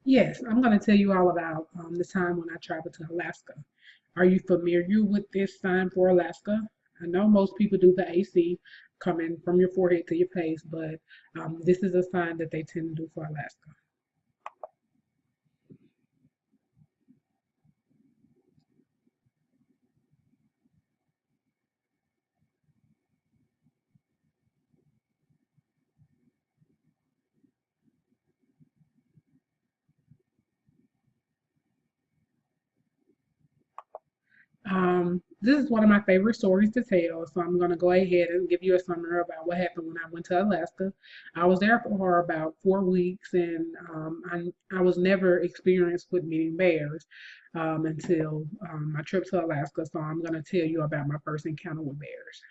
Yes, I'm going to tell you all about the time when I traveled to Alaska. Are you familiar with this sign for Alaska? I know most people do the AC coming from your forehead to your face, but this is a sign that they tend to do for Alaska. This is one of my favorite stories to tell, so I'm going to go ahead and give you a summary about what happened when I went to Alaska. I was there for about 4 weeks, and I was never experienced with meeting bears until my trip to Alaska. So I'm going to tell you about my first encounter with bears.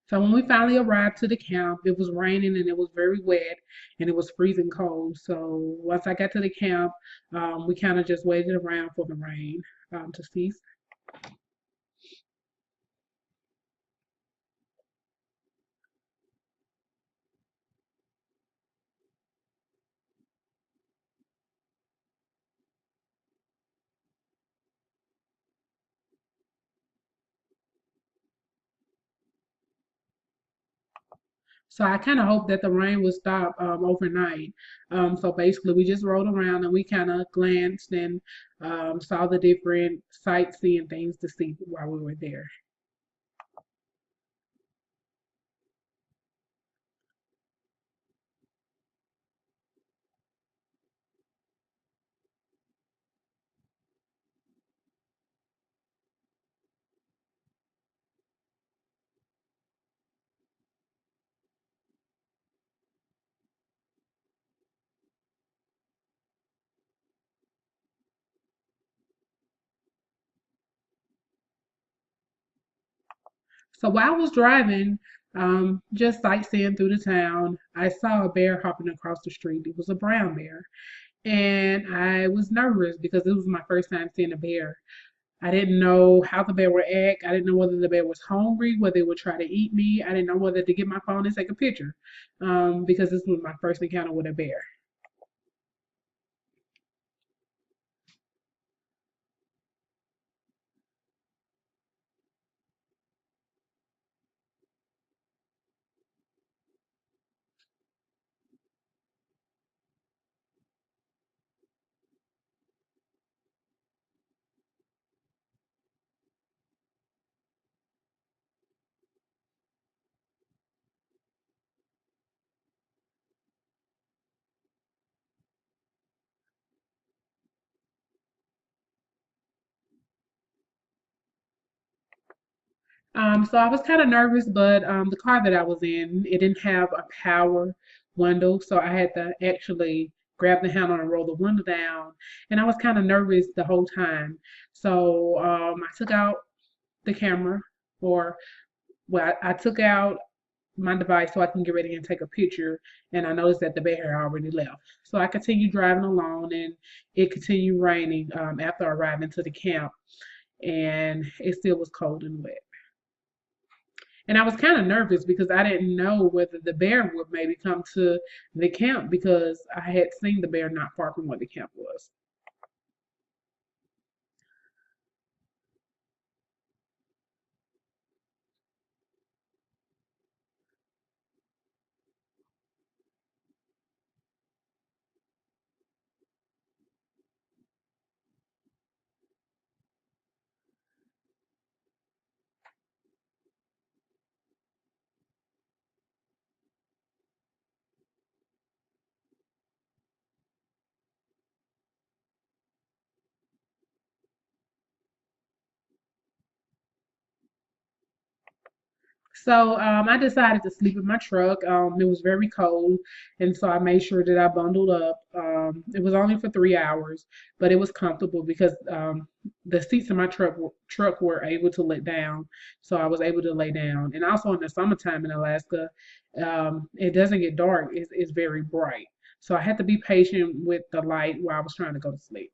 So when we finally arrived to the camp, it was raining and it was very wet and it was freezing cold. So once I got to the camp, we kind of just waited around for the rain to cease. So I kind of hoped that the rain would stop overnight. So basically, we just rode around and we kind of glanced and saw the different sightseeing things to see while we were there. So while I was driving, just sightseeing through the town, I saw a bear hopping across the street. It was a brown bear. And I was nervous because it was my first time seeing a bear. I didn't know how the bear would act. I didn't know whether the bear was hungry, whether it would try to eat me. I didn't know whether to get my phone and take a picture because this was my first encounter with a bear. So I was kind of nervous, but the car that I was in, it didn't have a power window, so I had to actually grab the handle and roll the window down. And I was kind of nervous the whole time. So I took out the camera, or well, I took out my device so I can get ready and take a picture. And I noticed that the bear had already left. So I continued driving along, and it continued raining after arriving to the camp, and it still was cold and wet. And I was kind of nervous because I didn't know whether the bear would maybe come to the camp because I had seen the bear not far from where the camp was. So I decided to sleep in my truck. It was very cold, and so I made sure that I bundled up. It was only for 3 hours, but it was comfortable because the seats in my truck were able to let down, so I was able to lay down. And also in the summertime in Alaska, it doesn't get dark; it's very bright. So I had to be patient with the light while I was trying to go to sleep.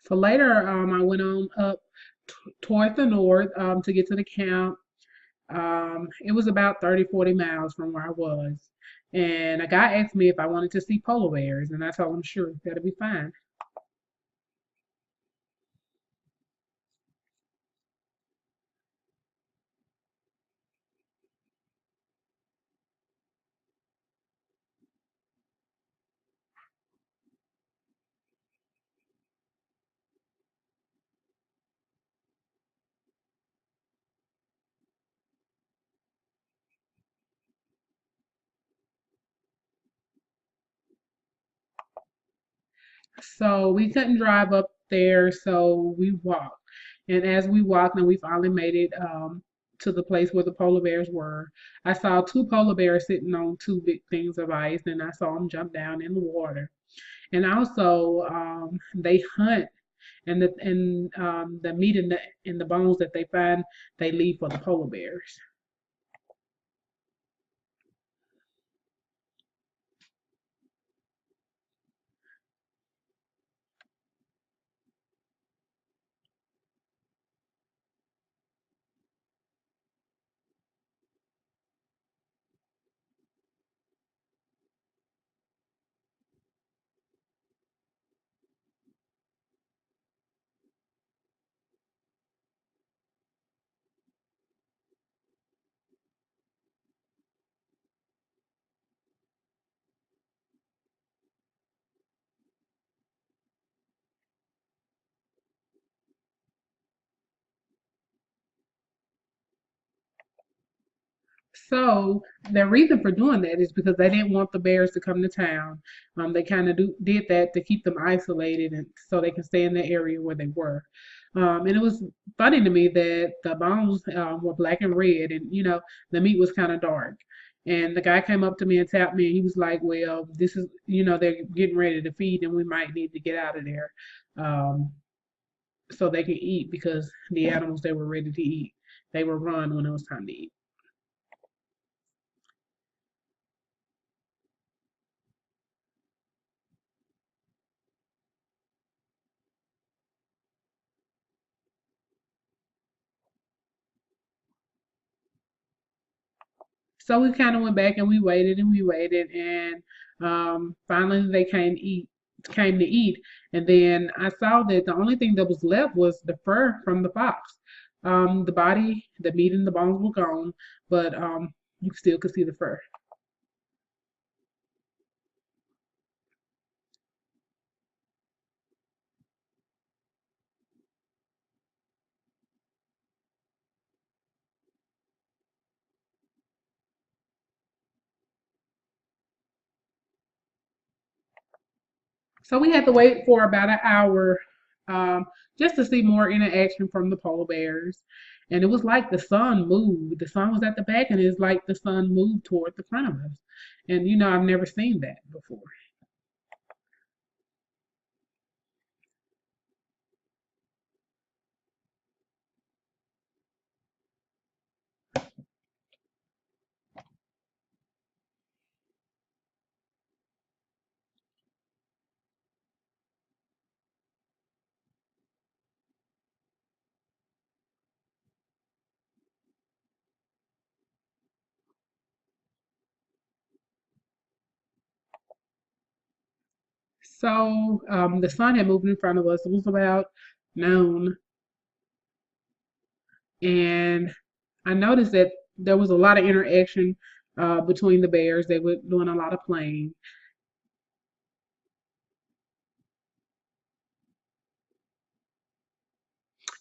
So later, I went on up toward the north to get to the camp. It was about 30, 40 miles from where I was. And a guy asked me if I wanted to see polar bears, and I told him, sure, that'll be fine. So we couldn't drive up there, so we walked. And as we walked, and we finally made it to the place where the polar bears were, I saw two polar bears sitting on two big things of ice, and I saw them jump down in the water. And also, they hunt, and the meat and the bones that they find, they leave for the polar bears. So the reason for doing that is because they didn't want the bears to come to town. They kind of did that to keep them isolated and so they can stay in the area where they were. And it was funny to me that the bones were black and red, and the meat was kind of dark. And the guy came up to me and tapped me, and he was like, "Well, this is, they're getting ready to feed, and we might need to get out of there, um, so they can eat because the animals they were ready to eat, they were run when it was time to eat." So we kind of went back and we waited, and finally they came to eat, and then I saw that the only thing that was left was the fur from the fox. The body, the meat, and the bones were gone, but you still could see the fur. So we had to wait for about an hour um, just to see more interaction from the polar bears. And it was like the sun moved. The sun was at the back, and it's like the sun moved toward the front of us. And I've never seen that before. So the sun had moved in front of us. It was about noon, and I noticed that there was a lot of interaction between the bears. They were doing a lot of playing,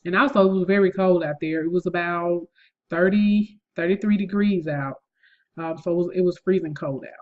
and also it was very cold out there. It was about 30, 33 degrees out, so it was freezing cold out.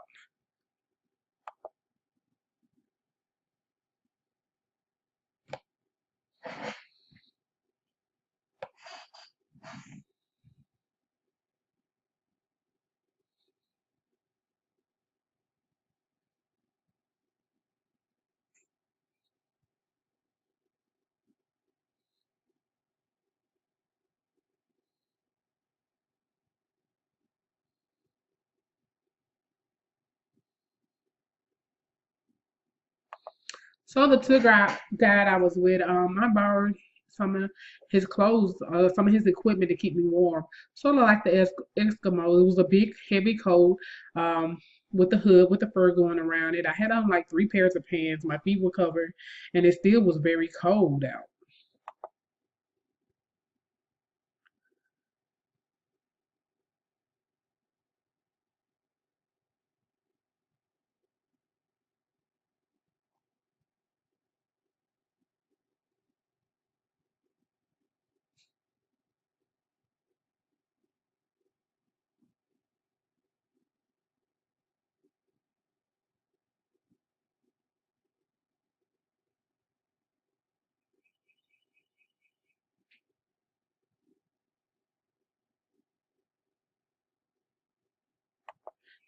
So the tour guide I was with, I borrowed some of his clothes, some of his equipment to keep me warm. Sort of like the Eskimo. It was a big, heavy coat, um, with the hood, with the fur going around it. I had on like three pairs of pants. My feet were covered, and it still was very cold out.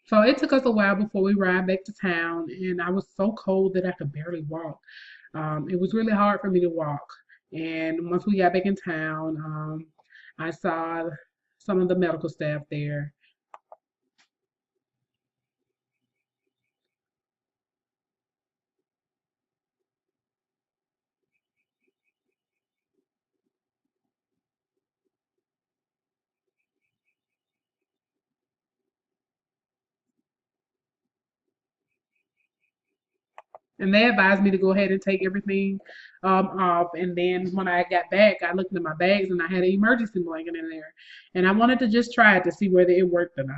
So it took us a while before we arrived back to town, and I was so cold that I could barely walk. It was really hard for me to walk. And once we got back in town, I saw some of the medical staff there. And they advised me to go ahead and take everything off. And then when I got back, I looked at my bags and I had an emergency blanket in there. And I wanted to just try it to see whether it worked or not.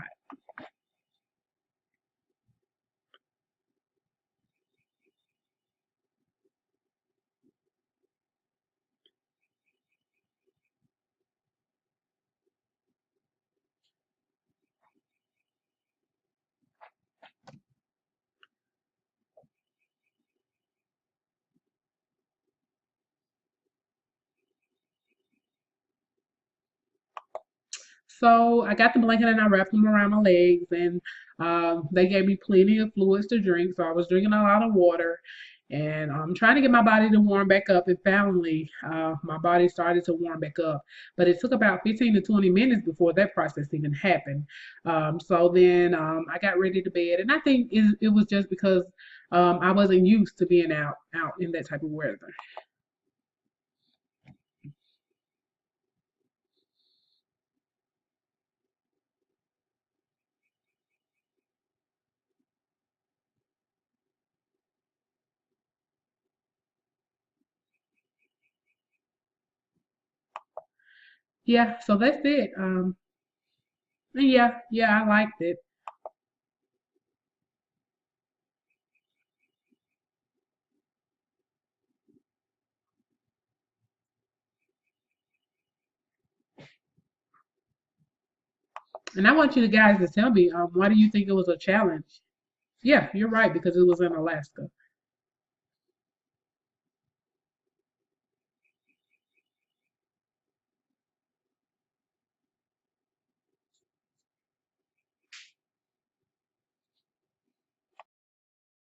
So I got the blanket and I wrapped them around my legs, and they gave me plenty of fluids to drink. So I was drinking a lot of water, and I'm trying to get my body to warm back up. And finally, my body started to warm back up. But it took about 15 to 20 minutes before that process even happened. So then I got ready to bed, and I think it was just because I wasn't used to being out in that type of weather. Yeah, so that's it. And yeah, I liked it. And I want you guys to tell me, why do you think it was a challenge? Yeah, you're right, because it was in Alaska.